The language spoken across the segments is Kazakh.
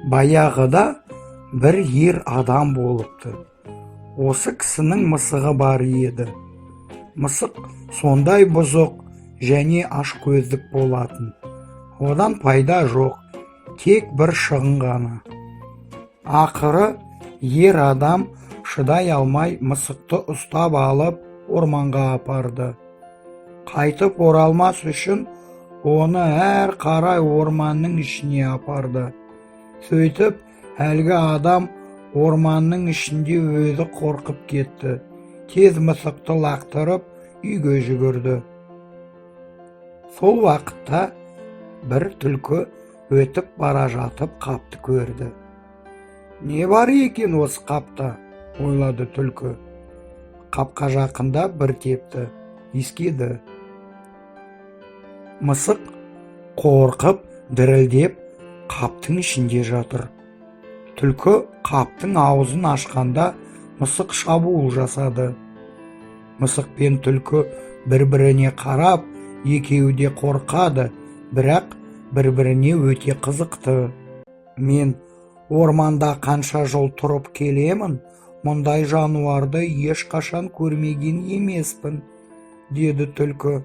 Баяғыда бір ер адам болыпты. Осы кісінің мысығы бар еді. Мысық сондай бұзық және ашкөздік болатын. Одан пайда жоқ, тек бір шығын ғана. Ақыры ер адам шыдай алмай мысықты ұстап алып орманға апарды. Қайтып оралмас үшін оны әр қарай орманның ішіне апарды. Сөйтіп, әлгі адам орманның ішінде өзі қорқып кетті. Тез мысықты лақтырып үйге жүгірді. Сол уақытта бір түлкі өтіп бара жатып қапты көрді. «Не бар екен осы қапта?» ойлады түлкі. Қапқа жақында бір тепті, иіскеді. Мысық қорқып, дірілдеп, қаптың ішінде жатыр. Түлкі қаптың аузын ашқанда мысық шабуыл жасады. Мысық пен түлкі бір-біріне қарап, екеуі де қорқады, бірақ бір-біріне өте қызықты. «Мен орманда қанша жыл тұрып келемін, мұндай жануарды ешқашан көрмеген емеспін», деді түлкі.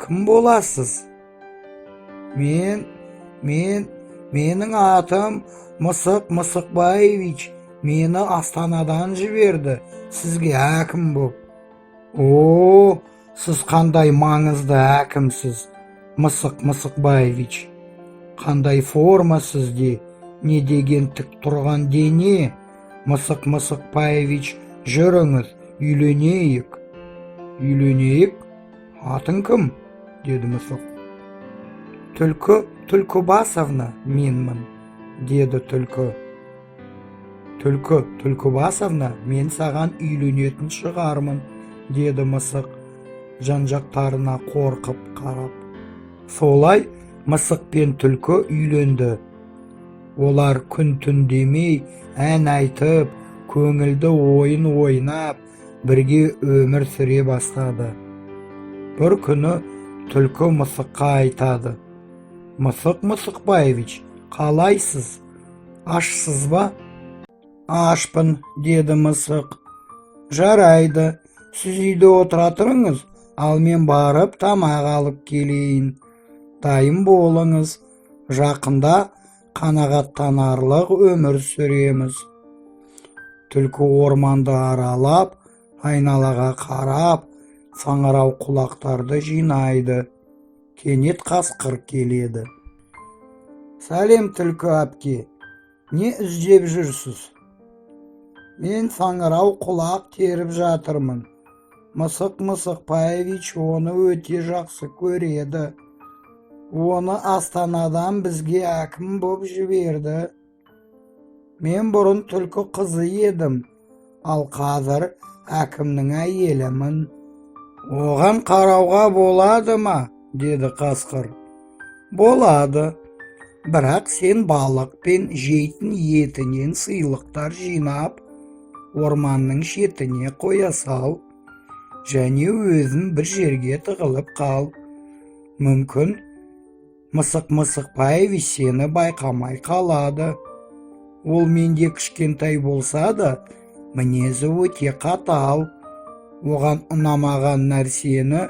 «Кім боласыз?» Менің атым Мысық Мысықбаевич, мені Астанадан жіберді, сізге әкім боп». «О, сіз қандай маңызды әкімсіз, Мысық Мысықбаевич. Қандай форма сізде, не деген тік тұрған дене. Мысық Мысықбаевич, жүріңіз, үйленейік». «Үйленейік? Атың кім?» деді мысық. «Түлкі Түлкібасовна менмін», деді түлкі. «Түлкі Түлкібасовна, мен саған үйленетін шығармын», деді мысық, жан-жақтарына қорқып қарап. Солай мысық пен түлкі үйленді. Олар күн-түн демей ән айтып, көңілді ойын ойнап, бірге өмір сүре бастады. Бір күні түлкі мысыққа айтады: «Мысық Мысықбаевич, қалайсыз? Ашсыз ба?» «Ашпын», деді мысық. «Жарайды, сіз үйде отыра тұрыңыз, ал мен барып тамақ алып келейін. Дайын болыңыз, жақында қанағаттанарлық өмір сүреміз». Түлкі орманды аралап, айналаға қарап, саңырау құлақтарды жинайды. Кенет қасқыр келеді. «Сәлем, түлкі әпке, не іздеп жүрсіз?» «Мен саңырау құлақ теріп жатырмын. Мысық Мысықбаевич оны өте жақсы көреді. Оны Астанадан бізге әкім боп жіберді. Мен бұрын түлкі қызы едім, ал қазір әкімнің әйелімін. Оған қарауға болады ма?» деді қасқыр. «Болады, бірақ сен балық пен жейтін етінен сыйлықтар жинап, орманның шетіне қоя сал, және өзің бір жерге тығылып қал. Мүмкін Мысық Мысықбаевич сені байқамай қалады. Ол менде кішкентай болса да, мінезі өте қатал. Оған ұнамаған нәрсені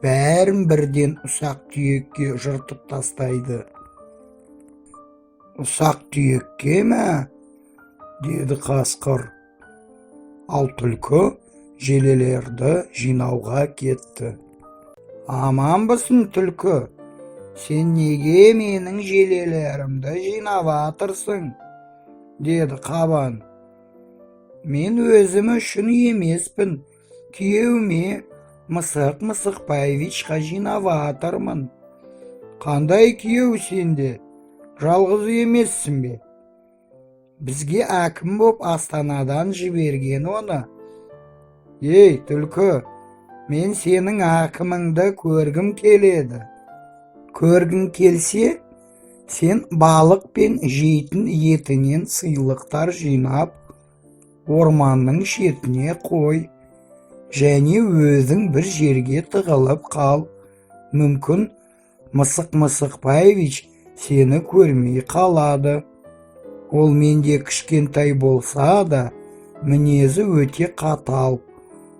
бәрін бірден ұсақ-түйекке жыртып тастайды». «Ұсақ-түйекке ме?» деді қасқыр. Ал түлкі желелерді жинауға кетті. «Аманбысың, түлкі, сен неге менің желелерімді жинап жатырсың?» деді қабан. «Мен өзім үшін емеспін, күйеуіме Мысық Мысықбаевичқа жинап жатырмын». «Қандай күйеу сенде? Жалғыз емессің бе? Бізге әкім боп Астанадан жіберген оны». «Ей, түлкі, мен сенің әкіміңді көргім келеді». «Көргің келсе, сен балық пен жейтін етінен сыйлықтар жинап, орманның шетіне қой, және өзің бір жерге тығылып қал. Мүмкін Мысық Мысықбаевич сені көрмей қалады. Ол менде кішкентай болса да, мінезі өте қатал.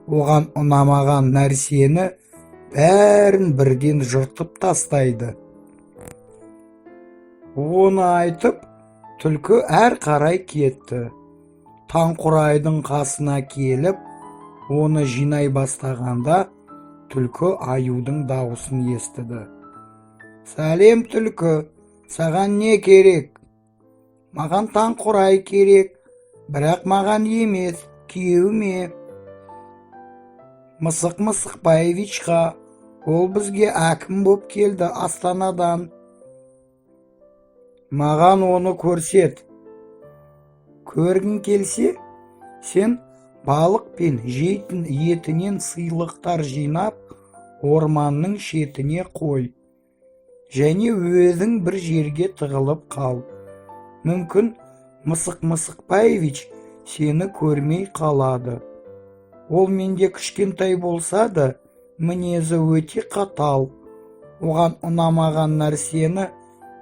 Оған ұнамаған нәрсені бәрін бірден жыртып тастайды. Оны айтып, түлкі әр қарай кетті. Таңқурайдың қасына келіп, оны жинай бастағанда, түлкі аюдың дауысын естіді. «Сәлем, түлкі, саған не керек?» «Маған таңқурай керек, бірақ маған емес, күйеуіме». «Мысық Баевичқа, ол бізге әкім боп келді Астанадан. Маған оны көрсет». «Көргің келсе, сен балық пен жейтін етінен сыйлықтар жинап, орманның шетіне қой. Және өзің бір жерге тығылып қал. Мүмкін Мысық Баевич сені көрмей қалады. Ол менде кішкентай болса да, мінезі өте қатал. Оған ұнамаған нәрсені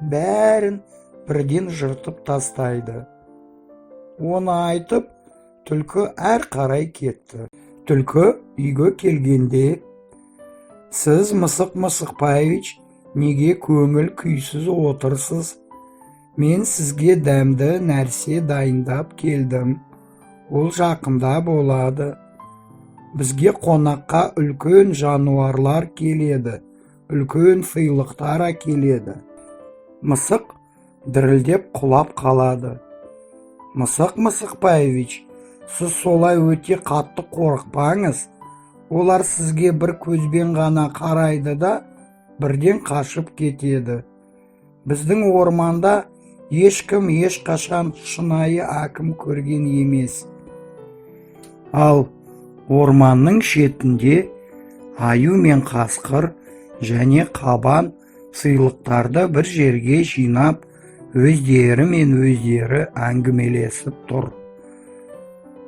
бәрін бірден жыртып тастайды». Оны айтып, түлкі әр қарай кетті. Түлкі үйге келгенде: «Сіз, Мысық Баевич, неге көңіл күйсіз отырсыз? Мен сізге дәмді нәрсе дайындап келдім. Ол жақында болады. Бізге қонаққа үлкен жануарлар келеді, үлкен сыйлықтар әкеледі». Мысық дірілдеп құлап қалады. «Мысық Баевич, сіз солай өте қатты қорықпаңыз. Олар сізге бір көзбен ғана қарайды да, бірден қашып кетеді. Біздің орманда ешкім ешқашан шынайы әкім көрген емес». Ал орманның шетінде аю мен қасқыр және қабан сыйлықтарды бір жерге жинап, өздері әңгімелесіп тұр.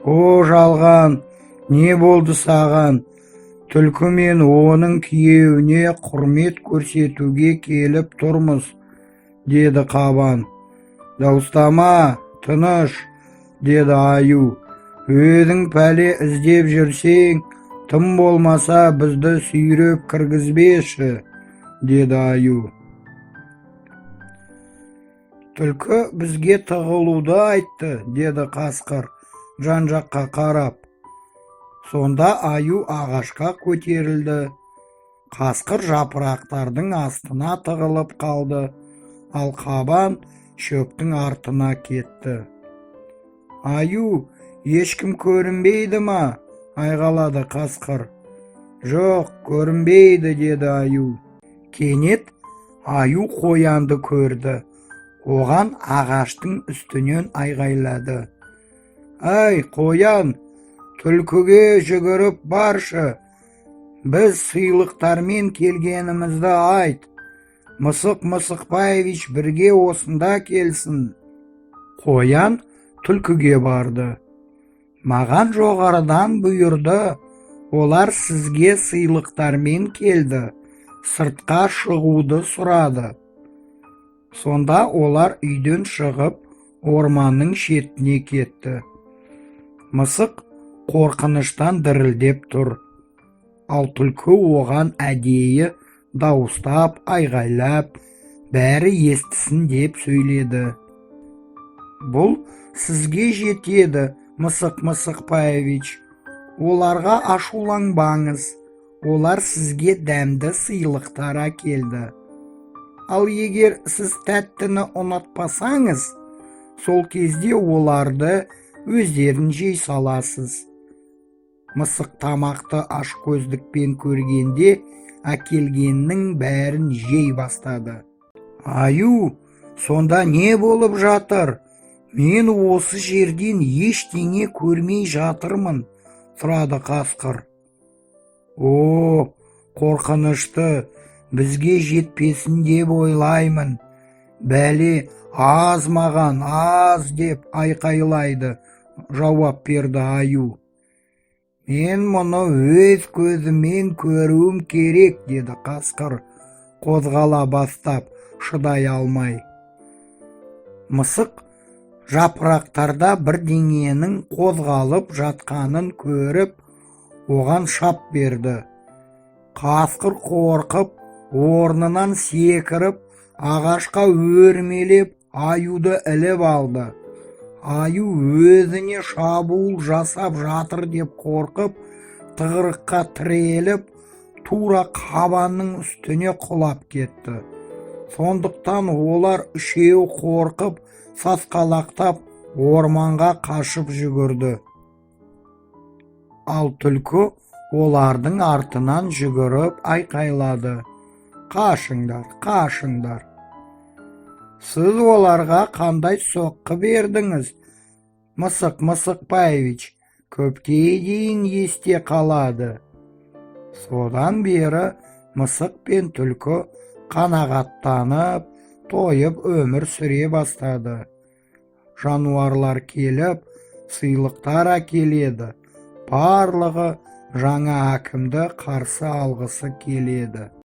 «О, жалған, не болды саған? Түлкі мен оның күйеуіне құрмет көрсетуге келіп тұрмыз», деді қабан. «Дауыстама, тыныш», деді аю. «Өзің пәле іздеп жүрсең, тым болмаса бізді сүйреп кіргізбеші», деді аю. «Түлкі бізге тығылуды айтты», деді қасқыр, жан-жаққа қарап. Сонда аю ағашқа көтерілді. Қасқыр жапырақтардың астына тығылып қалды, ал қабан шөптің артына кетті. «Аю, ешкім көрінбейді ма?» айғалады қасқыр. «Жоқ, көрінбейді», деді аю. Кенет аю қоянды көрді. Оған ағаштың үстінен айғайлады: «Ай, қоян, түлкіге жүгіріп баршы. Біз сыйлықтармен келгенімізді айт. Мысық Баевич бірге осында келсін». Қоян түлкіге барды. «Маған жоғарыдан бұйырды. Олар сізге сыйлықтармен келді. Сыртқа шығуды сұрады». Сонда олар үйден шығып, орманның шетіне кетті. Мысық қорқыныштан дірілдеп тұр. Ал түлкі оған әдейі дауыстап, айғайлап, бәрі естісін деп сөйледі. «Бұл сізге жетеді, Мысық Баевич. Оларға ашуланбаңыз. Олар сізге дәмді сыйлықтар әкелді. Ал егер сіз тәттіні ұнатпасаңыз, сол кезде оларды өздерін жей саласыз». Мысық тамақты ашкөздікпен көргенде, әкелгеннің бәрін жей бастады. «Аю, сонда не болып жатыр? Мен осы жерден ештеңе көрмей жатырмын», сұрады қасқыр. «О, қорқынышты, бізге жетпесін деп ойлаймын. Бәле аз маған, аз», деп айқайлайды, жауап берді аю. «Мен мұны өз көзіммен көруім керек», деді қасқыр, қозғала бастап, шыдай алмай. Мысық жапырақтарда бірдеңенің қозғалып жатқанын көріп, оған шап берді. Қасқыр қорқып, орнынан секіріп, ағашқа өрмелеп, аюды іліп алды. Аю өзіне шабуыл жасап жатыр деп қорқып, тығырыққа тіреліп, тура қабанның үстіне құлап кетті. Сондықтан олар үшеу қорқып, сасқалақтап, орманға қашып жүгірді. Ал түлкі олардың артынан жүгіріп айқайлады: «Қашыңдар, қашыңдар!» «Сіз оларға қандай соққы бердіңіз, Мысық Мысықбаевич, көпке дейін есте қалады». Содан бері мысық пен түлкі қанағаттанып, тойып өмір сүре бастады. Жануарлар келіп, сыйлықтар әкеледі. Барлығы жаңа әкімді қарсы алғысы келеді.